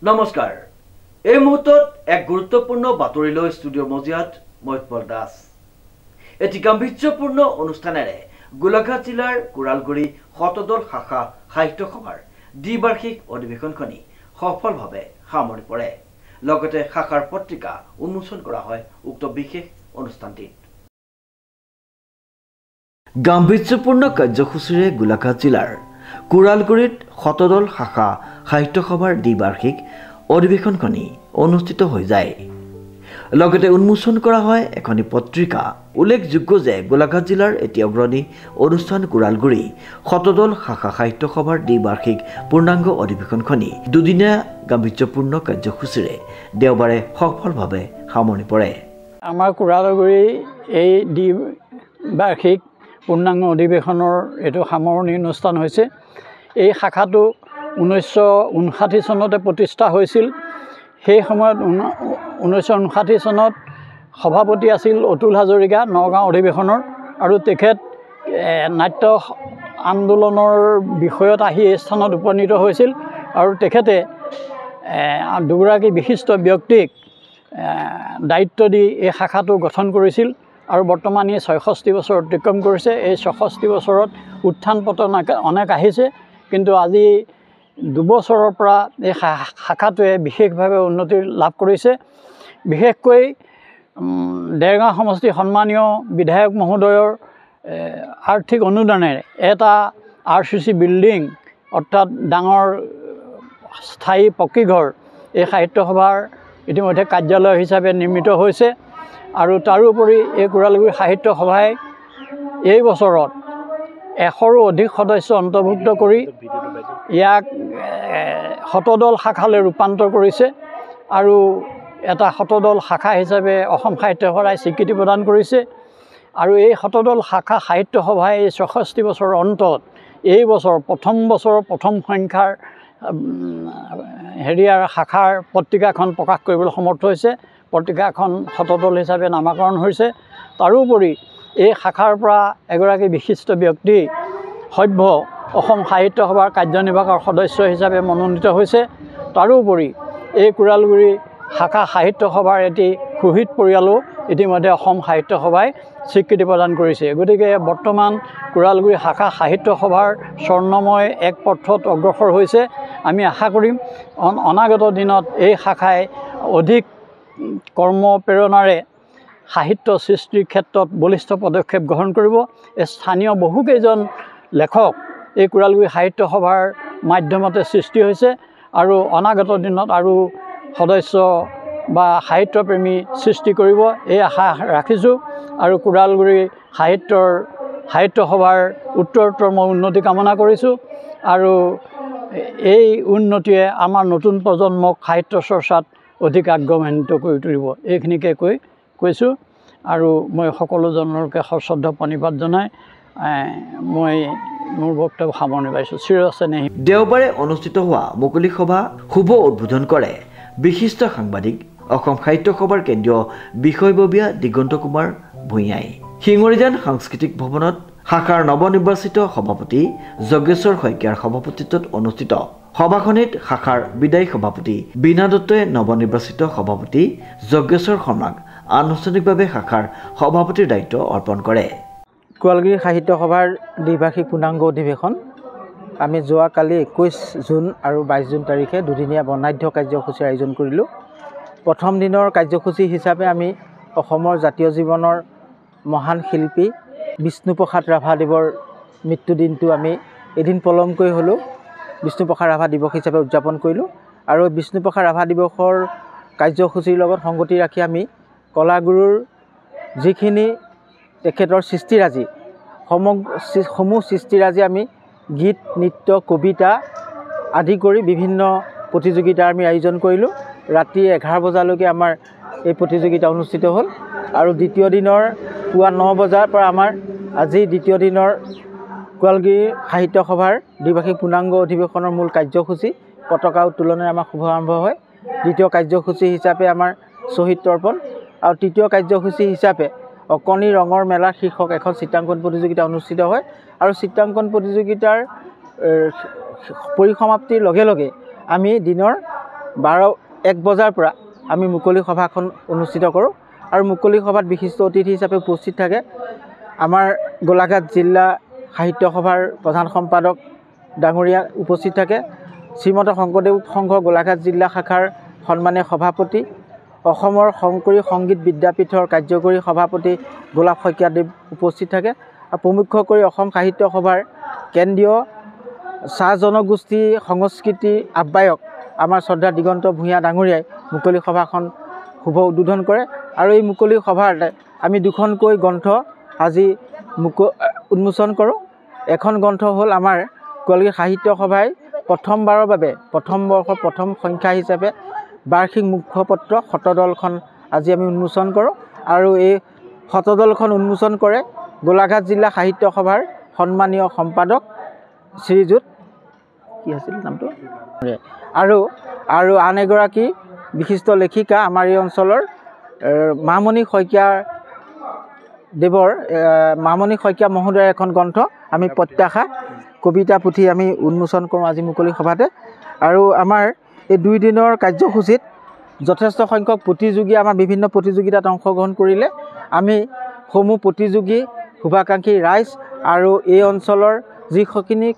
নমস্কাৰ এই মুহূৰ্তত এক গুৰুত্বপূৰ্ণ বাতৰিলৈ ষ্টুডিঅ' মজিয়াত মই উৎপল দাস এটি গাম্ভীৰ্যপূৰ্ণ অনুষ্ঠানেৰে গোলাঘাট জিলাৰ কুৰালগুৰি শতদল শাখা সাহিত্য সভাৰ দ্বিবাৰ্ষিক অধিৱেশনখনি সফলভাৱে সামৰি পৰে লগতে শাখাৰ পত্ৰিকা উন্মোচন কৰা হয় উক্ত বিশেষ অনুষ্ঠানটিত গাম্ভীৰ্যপূৰ্ণ কাৰ্যসূচীৰে গোলাঘাট জিলাৰ কুৰালগুৰিত শতদল শাখা সাহিত্য সভাৰ দ্বিবাৰ্ষিক অধিৱেশনখনি অনুষ্ঠিত হৈ যায় লগতে উন্মোচন কৰা হয় এখনি পত্ৰিকা উল্লেখযোগ্য যে গোলাঘাট জিলাৰ এটি অগ্ৰণী অনুষ্ঠান কুৰালগুৰি শতদল শাখা সাহিত্য সভাৰ দ্বিবাৰ্ষিক পূৰ্ণাংগ অধিৱেশনখনি দুদিনীয়া গাম্ভীৰ্যপূৰ্ণ কাৰ্যসূচীৰে দেওবাৰে সফলভাৱে সামৰি পৰে আমাৰ কুৰালগুৰি এই দ্বিবাৰ্ষিক পূৰ্ণাংগ অধিৱেশনৰ এইটো সামৰণি অনুষ্ঠান হৈছে এই শাখাটো 1959 চনতে প্ৰতিষ্ঠা হৈছিল সেই সময়ত 1959 চনত সভাপতি আছিল অতুল হাজৰিকা নগাঁও অধিৱেশনৰ আৰু তেখেত নাট্য আন্দোলনৰ বিষয়ত আহি এই স্থানত উপনীত হৈছিল আৰু তেখেতে দুগৰাকী বিশিষ্ট ব্যক্তিক দায়িত্ব দি এই শাখাটো গঠন কৰিছিল আৰু বৰ্তমান এই 66 বছৰ অতিক্ৰম কৰিছে এই 66 বছৰত উত্থান পতন অনেক আহিছে কিন্তু আজি দুবছৰৰ পৰা এই শাখাটোৱে বিশেষভাৱে উন্নতি লাভ কৰিছে বিশেষকৈ দেৰগাঁও সমষ্টি সন্মানীয় বিধায়ক মহোদয়ৰ আৰ্থিক অনুদানেৰে এটা RCC বিল্ডিং অৰ্থাৎ ডাঙৰ স্থায়ী পকীঘৰ এই সাহিত্য সভাৰ ইতিমধ্যে কাৰ্যালয় হিচাপে নিৰ্মিত হৈছে আৰু তাৰোপৰি এই কুৰালগুৰি সাহিত্য সভাই এই বছৰত 100ৰো অধিক সদস্য অন্তৰ্ভুক্ত কৰি ইয়াক শতদল শাখালৈ ৰূপান্তৰ কৰিছে আৰু এটা শতদল শাখা হিচাপে অসম সাহিত্য সভাই স্বীকৃতি প্ৰদান কৰিছে আৰু এই শতদল শাখা সাহিত্য সভাই 66 বছৰৰ অন্তত এই বছৰ প্ৰথম বছৰৰ প্ৰথম সংখ্যাৰ শাখাৰ পত্ৰিকাখন প্ৰকাশ কৰিবলৈ সমৰ্থ হৈছে পত্ৰিকাখন শতদল হিচাপে নামাকৰণ হৈছে তাৰোপৰি এই শাখাৰ পৰা এগৰাকী বিশিষ্ট ব্যক্তি সভ্য অসম সাহিত্য সভাৰ কাৰ্যনিৰ্বাহকৰ সদস্য হিচাপে মনোনীত হৈছে তাৰোপৰি এই কুৰালগুৰি শাখা সাহিত্য সভাৰ এটি সুহিত পৰিয়ালো ইতিমধ্যে অসম সাহিত্য সভাই স্বীকৃতি প্ৰদান কৰিছে গতিকে বৰ্তমান কুৰালগুৰি শাখা সাহিত্য সভাৰ স্বৰ্ণময় এক পথত অগ্ৰসৰ হৈছে আমি আশা কৰিম অনাগত দিনত এই শাখাই অধিক কৰ্ম প্ৰেৰণাৰে সাহিত্য সৃষ্টিৰ ক্ষেত্ৰত বলিষ্ঠ পদক্ষেপ গ্ৰহণ কৰিব স্থানীয় বহুকেইজন লেখক এই কুৰালগুৰি সাহিত্য সভাৰ মাধ্যমতে সৃষ্টি হৈছে আৰু অনাগত দিনত আৰু সদস্য বা সাহিত্যপ্ৰেমী সৃষ্টি কৰিব এই আশা ৰাখিছোঁ আৰু কুৰালগুৰি সাহিত্য সভাৰ উত্তৰোত্তৰ মই উন্নতি কামনা কৰিছোঁ আৰু এই উন্নতিয়ে আমাৰ নতুন প্ৰজন্মক সাহিত্য চৰ্চাত অধিক আগ্ৰহান্বিত কৰি তুলিব এইখিনিকে কৈছোঁ আৰু মই সকলোজনকে সশ্ৰদ্ধ প্ৰণিপাত জনাই মই মোৰ বক্তব্য সামৰণি মাৰিছোঁ চিৰস্নেহী দেওবাৰে অনুষ্ঠিত হোৱা মুকলি সভা শুভ উদ্বোধন কৰে বিশিষ্ট সাংবাদিক অসম সাহিত্য সভাৰ কেন্দ্ৰীয় বিষয়ববীয়া দিগন্ত কুমাৰ ভূঞাই শিঙৰিজান সাংস্কৃতিক ভৱনত শাখাৰ নৱনিৰ্বাচিত সভাপতি যজ্ঞেশ্বৰ শইকীয়াৰ সভাপতিত্বত অনুষ্ঠিত সভাখনিত শাখাৰ বিদায়ী সভাপতি বীণা দত্তই নৱনিৰ্বাচিত সভাপতি যজ্ঞেশ্বৰ শৰ্মাক আনুষ্ঠানিকভাৱে শাখাৰ সভাপতিৰ দায়িত্ব অৰ্পণ কৰে কুৰালগুৰি সাহিত্য সভাৰ দ্বিবাৰ্ষিক পূৰ্ণাংগ অধিৱেশন আমি যোৱাকালি 21 জুন আৰু 22 জুন তাৰিখে দুদিনীয়া বৰ্ণাঢ্য কাৰ্যসূচীৰ আয়োজন কৰিলোঁ প্ৰথম দিনৰ কাৰ্যসূচী হিচাপে আমি অসমৰ জাতীয় জীৱনৰ মহান শিল্পী বিষ্ণুপ্ৰসাদ ৰাভাদেৱৰ মৃত্যুদিনটো আমি এদিন পলমকৈ হ'লেও বিষ্ণুপ্ৰসাদ ৰাভা দিৱস হিচাপে উদযাপন কৰিলোঁ আৰু বিষ্ণুপ্ৰসাদ ৰাভা দিৱসৰ কাৰ্যসূচীৰ লগত সংগতি ৰাখি আমি কলাগুৰুৰ যিখিনি তেখেতৰ সৃষ্টিৰাজি সমূহ সৃষ্টিৰাজি আমি গীত নৃত্য কবিতা আদি কৰি বিভিন্ন প্ৰতিযোগিতাৰ আমি আয়োজন কৰিলোঁ ৰাতি 11 বজালৈকে আমাৰ এই প্ৰতিযোগিতা অনুষ্ঠিত হ'ল আৰু দ্বিতীয় দিনৰ পুৱা 9 বজাৰ পৰা আমাৰ আজি দ্বিতীয় দিনৰ কুৰালগুৰি সাহিত্য সভাৰ দ্বিবাৰ্ষিক পূৰ্ণাংগ অধিৱেশনৰ মূল কাৰ্যসূচী পতাকা উত্তোলনেৰে আমাৰ শুভাৰম্ভ হয় দ্বিতীয় কাৰ্যসূচী হিচাপে আমাৰ শ্বহীদ তৰ্পণ আৰু তৃতীয় কাৰ্যসূচী হিচাপে অকণি ৰঙৰ মেলা শীৰ্ষক এখন চিত্ৰাংকন প্ৰতিযোগিতা অনুষ্ঠিত হয় আৰু চিত্ৰাংকন প্ৰতিযোগিতাৰ পৰিসমাপ্তিৰ লগে লগে আমি দিনৰ 1 বজাৰ পৰা আমি মুকলি সভাখন অনুষ্ঠিত কৰোঁ আৰু মুকলি সভাত বিশিষ্ট অতিথি হিচাপে উপস্থিত থাকে আমাৰ গোলাঘাট জিলা সাহিত্য সভাৰ প্ৰধান সম্পাদক ডাঙৰীয়া উপস্থিত থাকে শ্ৰীমন্ত শংকৰদেৱ সংঘ গোলাঘাট জিলা শাখাৰ সন্মানীয় সভাপতি অসমৰ শংকৰী সংগীত বিদ্যাপীঠৰ কাৰ্যকৰী সভাপতি গোলাপ শইকীয়াদেৱ উপস্থিত থাকে আৰু প্ৰমুখ্য কৰি অসম সাহিত্য সভাৰ কেন্দ্ৰীয় চাহ জনগোষ্ঠী সংস্কৃতি আহ্বায়ক আমাৰ শ্ৰদ্ধা দিগন্ত ভূঞা ডাঙৰীয়াই মুকলি সভাখন শুভ উদ্বোধন কৰে আৰু এই মুকলি সভাতে আমি দুখনকৈ গ্ৰন্থ আজি উন্মোচন কৰোঁ এখন গ্ৰন্থ হ'ল আমাৰ গোলাঘাট সাহিত্য সভাই প্ৰথমবাৰৰ বাবে প্ৰথম বৰ্ষৰ প্ৰথম সংখ্যা হিচাপে বাৰ্ষিক মুখপত্ৰ শতদলখন আজি আমি উন্মোচন কৰোঁ আৰু এই শতদলখন উন্মোচন কৰে গোলাঘাট জিলা সাহিত্য সভাৰ সন্মানীয় সম্পাদক শ্ৰীযুত কি আছিল নামটো আৰু আন এগৰাকী বিশিষ্ট লেখিকা আমাৰ এই অঞ্চলৰ মামণি শইকীয়া দেৱৰ মামণি শইকীয়া মহোদয়ৰ এখন গ্ৰন্থ আমি প্ৰত্যাশা কবিতা পুথি আমি উন্মোচন কৰোঁ আজি মুকলি সভাতে আৰু আমাৰ এই 2 দিনৰ কাৰ্যসূচীত যথেষ্ট সংখ্যক প্ৰতিযোগী আমাৰ বিভিন্ন প্ৰতিযোগিতাত অংশগ্ৰহণ কৰিলে আমি সমূহ প্ৰতিযোগী শুভাকাংক্ষী ৰাইজ আৰু এই অঞ্চলৰ যিখিনি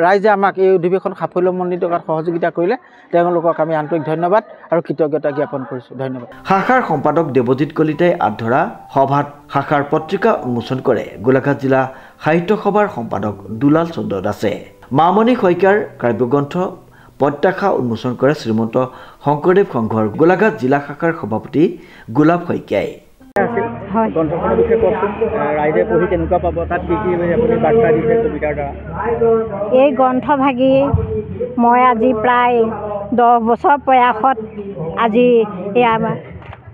ৰাইজে আমাক এই অধিৱেশন সাফল্যমণ্ডিত কৰাত সহযোগিতা কৰিলে তেওঁলোকক আমি আন্তৰিক ধন্যবাদ আৰু কৃতজ্ঞতা জ্ঞাপন কৰিছোঁ ধন্যবাদ শাখাৰ সম্পাদক দেৱজিৎ কলিতাই আধৰা সভাত শাখাৰ পত্ৰিকা উন্মোচন কৰে গোলাঘাট জিলা সাহিত্য সভাৰ সম্পাদক দুলাল চন্দ্ৰ দাসে মামণি শইকীয়াৰ কাব্যগ্ৰন্থ প্ৰত্যাশা উন্মোচন কৰে শ্ৰীমন্ত শংকৰদেৱ সংঘৰ গোলাঘাট জিলা শাখাৰ সভাপতি গোলাপ শইকীয়াই গ্ৰন্থখনৰ বিষয়ে কওকচোন ৰাইজে পঢ়ি কেনেকুৱা পাব তাত কি আপুনি বাৰ্তা দিছে কবিতাৰ দ্বাৰা এই গ্ৰন্থভাগী মই আজি প্ৰায় 10 বছৰ প্ৰয়াসত আজি এয়া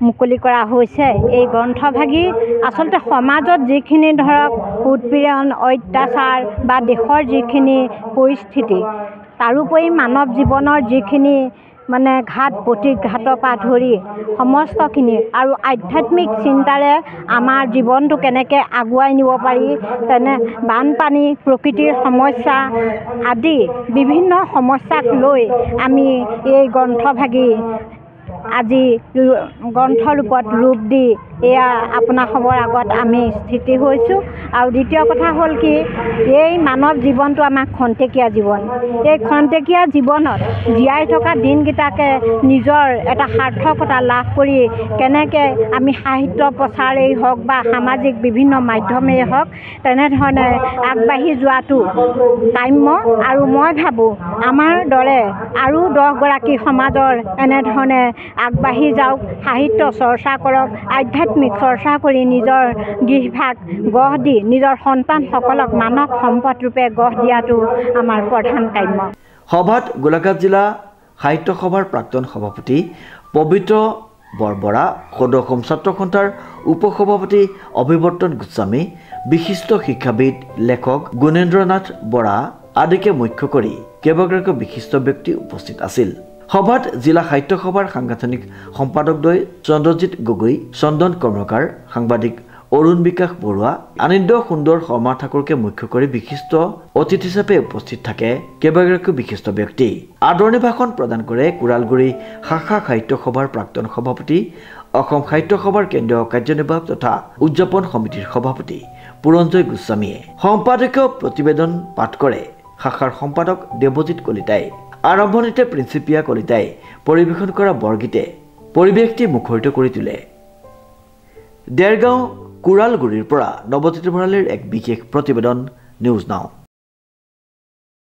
মুকলি কৰা হৈছে এই গ্ৰন্থভাগী আচলতে সমাজত যিখিনি ধৰক উৎপীড়ন অত্যাচাৰ বা দেশৰ যিখিনি পৰিস্থিতি তাৰোপৰি মানৱ জীৱনৰ যিখিনি মানে ঘাত প্ৰতিঘাতৰ পৰা ধৰি সমস্তখিনি আৰু আধ্যাত্মিক চিন্তাৰে আমাৰ জীৱনটো কেনেকৈ আগুৱাই নিব পাৰি তেনে বানপানী প্ৰকৃতিৰ সমস্যা আদি বিভিন্ন সমস্যাক লৈ আমি এই গ্ৰন্থভাগী আজি গ্ৰন্থৰূপত ৰূপ দি এয়া আপোনাৰ খবৰ আগত আমি স্থিতি হৈছোঁ আৰু দ্বিতীয় কথা হ'ল কি এই মানৱ জীৱনটো আমাৰ খন্তেকীয়া জীৱন এই খন্তেকীয়া জীৱনত জীয়াই থকা দিনকেইটাকে নিজৰ এটা সাৰ্থকতা লাভ কৰি কেনেকৈ আমি সাহিত্য প্ৰচাৰেই হওক বা সামাজিক বিভিন্ন মাধ্যমেই হওক তেনেধৰণে আগবাঢ়ি যোৱাটো কাম্য আৰু মই ভাবোঁ আমাৰ দৰে আৰু 10 গৰাকী সমাজৰ এনেধৰণে আগবাঢ়ি যাওক সাহিত্য চৰ্চা কৰক আধ্যাত্মিক চৰ্চা কৰি নিজৰ গৃহভাগ গঢ় দি নিজৰ সন্তানসকলক মানৱ সম্পদ ৰূপে গঢ় দিয়াটো আমাৰ প্ৰধান কাম্য সভাত গোলাঘাট জিলা সাহিত্য সভাৰ প্ৰাক্তন সভাপতি পবিত্ৰ বৰবৰা সদৌ ছাত্ৰ সন্থাৰ উপসভাপতি অভিৱৰ্তন গোস্বামী বিশিষ্ট শিক্ষাবিদ লেখক গুণেন্দ্ৰনাথ বৰা আদিকে মুখ্য কৰি কেইবাগৰাকী বিশিষ্ট ব্যক্তি উপস্থিত আছিল সভাত জিলা সাহিত্য সভাৰ সাংগঠনিক সম্পাদকদ্বয় চন্দ্ৰজিৎ গগৈ চন্দন কৰ্মকাৰ সাংবাদিক অৰুণ বিকাশ বৰুৱা আনন্দ সুন্দৰ শৰ্মা ঠাকুৰকে মুখ্য কৰি বিশিষ্ট অতিথি হিচাপে উপস্থিত থাকে কেইবাগৰাকী বিশিষ্ট ব্যক্তি আদৰণি ভাষণ প্ৰদান কৰে কুৰালগুৰি শাখা সাহিত্য সভাৰ প্ৰাক্তন সভাপতি অসম সাহিত্য সভাৰ কেন্দ্ৰীয় কাৰ্যনিৰ্বাহক তথা উদযাপন সমিতিৰ সভাপতি পুৰঞ্জয় গোস্বামীয়ে সম্পাদকীয় প্ৰতিবেদন পাঠ কৰে শাখাৰ সম্পাদক দেৱজিৎ কলিতাই আৰম্ভণিতে প্ৰিন্সিপিয়া কলিতাই পৰিৱেশন কৰা বৰগীতে পৰিৱেশটি মুখৰিত কৰি তোলে দেৰগাঁও কুৰালগুৰিৰ পৰা নৱজ্যোতি ভঁৰালীৰ এক বিশেষ প্ৰতিবেদন নিউজ নাও।